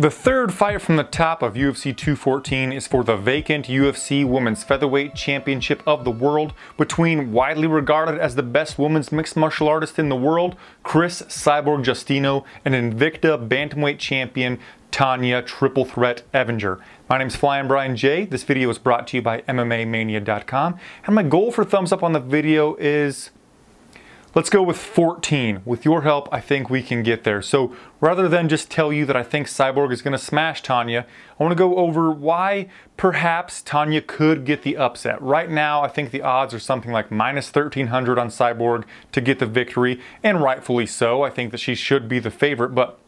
The third fight from the top of UFC 214 is for the vacant UFC Women's Featherweight Championship of the World between widely regarded as the best women's mixed martial artist in the world, Cris Cyborg Justino, and Invicta Bantamweight Champion Tonya Triple Threat Evinger. My name is Flyin Brian J. This video is brought to you by MMAmania.com, and my goal for thumbs up on the video is, let's go with 14. With your help, I think we can get there. So rather than just tell you that I think Cyborg is going to smash Tonya, I want to go over why perhaps Tonya could get the upset. Right now, I think the odds are something like minus 1,300 on Cyborg to get the victory, and rightfully so. I think that she should be the favorite, but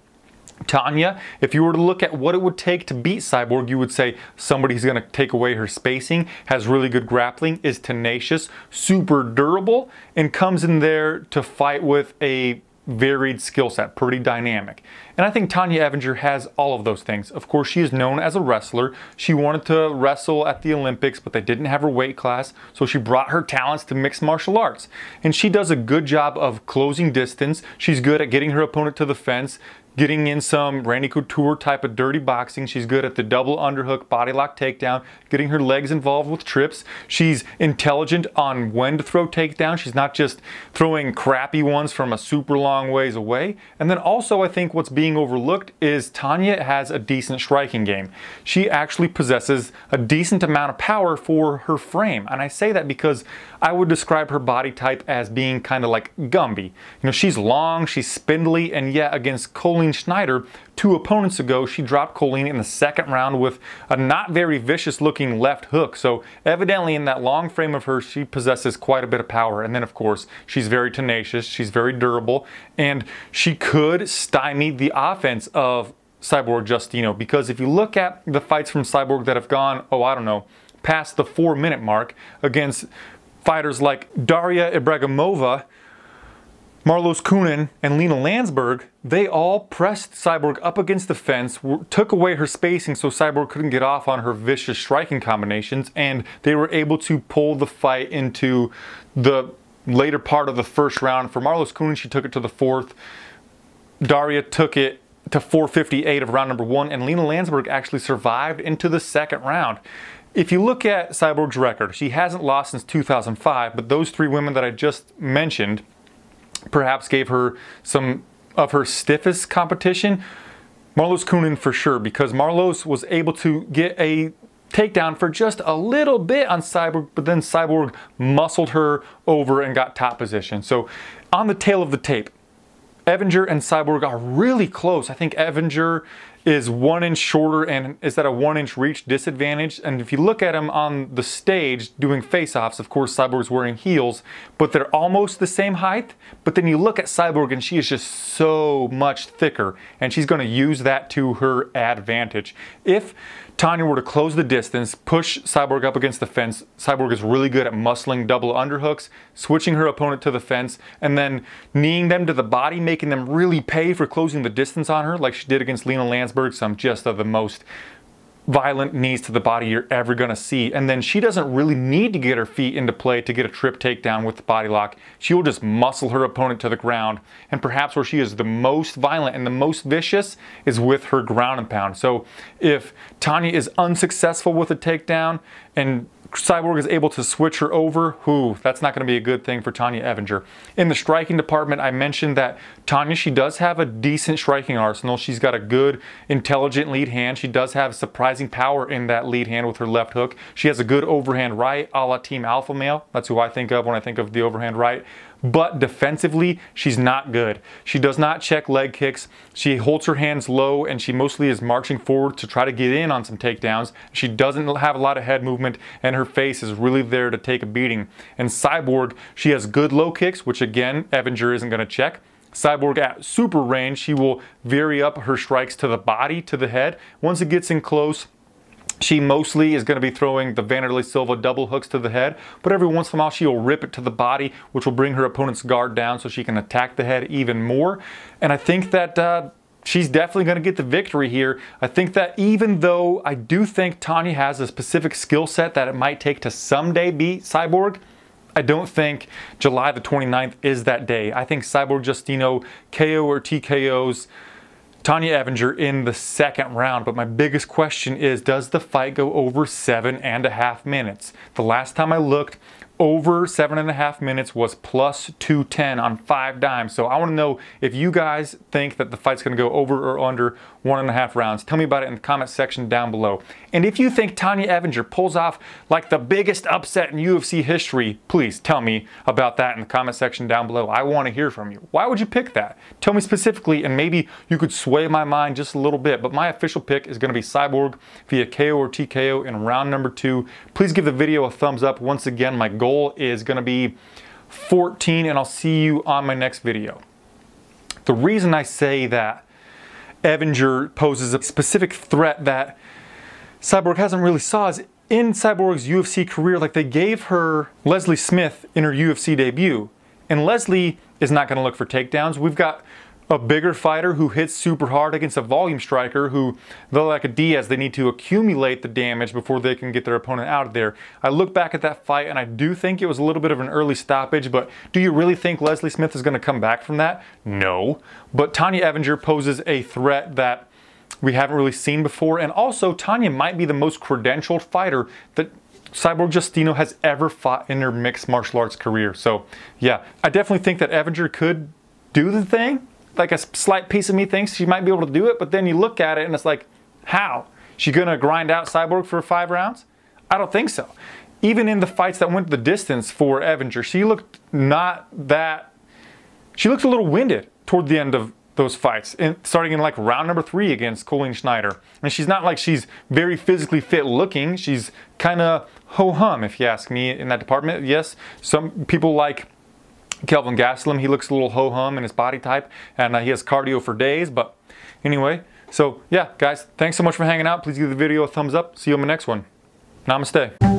Tonya, if you were to look at what it would take to beat Cyborg, you would say somebody's going to take away her spacing, has really good grappling, is tenacious, super durable, and comes in there to fight with a varied skill set, pretty dynamic. And I think Tonya Evinger has all of those things. Of course, she is known as a wrestler. She wanted to wrestle at the Olympics, but they didn't have her weight class, so she brought her talents to mixed martial arts. And she does a good job of closing distance. She's good at getting her opponent to the fence, getting in some Randy Couture type of dirty boxing. She's good at the double underhook, body lock takedown, getting her legs involved with trips. She's intelligent on when to throw takedowns. She's not just throwing crappy ones from a super long ways away. And then also, I think what's being overlooked is Tonya has a decent striking game. She actually possesses a decent amount of power for her frame. And I say that because I would describe her body type as being kind of like Gumby. You know, she's long, she's spindly, and yet against Colleen Schneider, 2 opponents ago, she dropped Colleen in the second round with a not very vicious looking left hook. So evidently in that long frame of hers, she possesses quite a bit of power. And then of course, she's very tenacious, she's very durable, and she could stymie the offense of Cyborg Justino. Because if you look at the fights from Cyborg that have gone, I don't know, past the 4-minute mark against fighters like Daria Ibragimova, Marlos Kunin, and Lena Landsberg, they all pressed Cyborg up against the fence, took away her spacing so Cyborg couldn't get off on her vicious striking combinations, and they were able to pull the fight into the later part of the first round. For Marlos Kunin, she took it to the 4th. Daria took it to 4:58 of round number 1, and Lena Landsberg actually survived into the 2nd round. If you look at Cyborg's record, she hasn't lost since 2005, but those 3 women that I just mentioned perhaps gave her some of her stiffest competition. Marlos Kunin for sure, because Marlos was able to get a takedown for just a little bit on Cyborg, but then Cyborg muscled her over and got top position. So on the tail of the tape, Evinger and Cyborg are really close. I think Evinger is 1 inch shorter and is at a 1 inch reach disadvantage. And if you look at him on the stage doing face-offs, of course Cyborg's wearing heels, but they're almost the same height. But then you look at Cyborg and she is just so much thicker, and she's going to use that to her advantage. If Tonya were to close the distance, push Cyborg up against the fence, Cyborg is really good at muscling double underhooks, switching her opponent to the fence, and then kneeing them to the body, making them really pay for closing the distance on her, like she did against Lena Landsberg, some just of the most violent knees to the body you're ever going to see. And then she doesn't really need to get her feet into play to get a trip takedown with the body lock. She'll just muscle her opponent to the ground. And perhaps where she is the most violent and the most vicious is with her ground and pound. So if Tonya is unsuccessful with a takedown and Cyborg is able to switch her over, that's not going to be a good thing for Tonya Evinger. In the striking department, I mentioned that Tonya, she does have a decent striking arsenal. She's got a good, intelligent lead hand. She does have surprising power in that lead hand with her left hook. She has a good overhand right, a la Team Alpha Male. That's who I think of when I think of the overhand right. But defensively, she's not good. She does not check leg kicks. She holds her hands low, and she mostly is marching forward to try to get in on some takedowns. She doesn't have a lot of head movement, and her face is really there to take a beating. And Cyborg, she has good low kicks, which again, Evinger isn't going to check. Cyborg at super range, she will vary up her strikes to the body, to the head. Once it gets in close, she mostly is going to be throwing the Vanderlei Silva double hooks to the head, but every once in a while she'll rip it to the body, which will bring her opponent's guard down so she can attack the head even more. And I think that she's definitely going to get the victory here. I think that even though I do think Tonya has a specific skill set that it might take to someday beat Cyborg, I don't think July the 29th is that day. I think Cyborg Justino KO or TKOs Tonya Evinger in the second round. But my biggest question is, does the fight go over 7.5 minutes? The last time I looked, over 7.5 minutes was plus 210 on 5 dimes. So I want to know if you guys think that the fight's going to go over or under 1.5 rounds. Tell me about it in the comment section down below. And if you think Tonya Evinger pulls off like the biggest upset in UFC history, please tell me about that in the comment section down below. I want to hear from you. Why would you pick that? Tell me specifically, and maybe you could sway my mind just a little bit. But my official pick is going to be Cyborg via KO or TKO in round number 2. Please give the video a thumbs up. Once again, my goal is going to be 14, and I'll see you on my next video. The reason I say that Evinger poses a specific threat that Cyborg hasn't really saw is in Cyborg's UFC career, like they gave her Leslie Smith in her UFC debut, and Leslie is not going to look for takedowns. We've got a bigger fighter who hits super hard against a volume striker who, though like a Diaz, they need to accumulate the damage before they can get their opponent out of there. I look back at that fight and I do think it was a little bit of an early stoppage, but do you really think Leslie Smith is going to come back from that? No. But Tonya Evinger poses a threat that we haven't really seen before, and also Tonya might be the most credentialed fighter that Cyborg Justino has ever fought in her mixed martial arts career. So yeah, I definitely think that Evinger could do the thing. Like a slight piece of me thinks she might be able to do it, but then you look at it and it's like, how? She gonna grind out Cyborg for 5 rounds? I don't think so. Even in the fights that went the distance for Evinger, she looked she looked a little winded toward the end of those fights, and starting in like round number 3 against Colleen Schneider. And she's not like she's very physically fit looking. She's kind of ho-hum, if you ask me, in that department. Yes, some people like Kelvin Gastelum, he looks a little ho-hum in his body type, and he has cardio for days. But anyway, so yeah, guys, thanks so much for hanging out. Please give the video a thumbs up. See you on the next one. Namaste.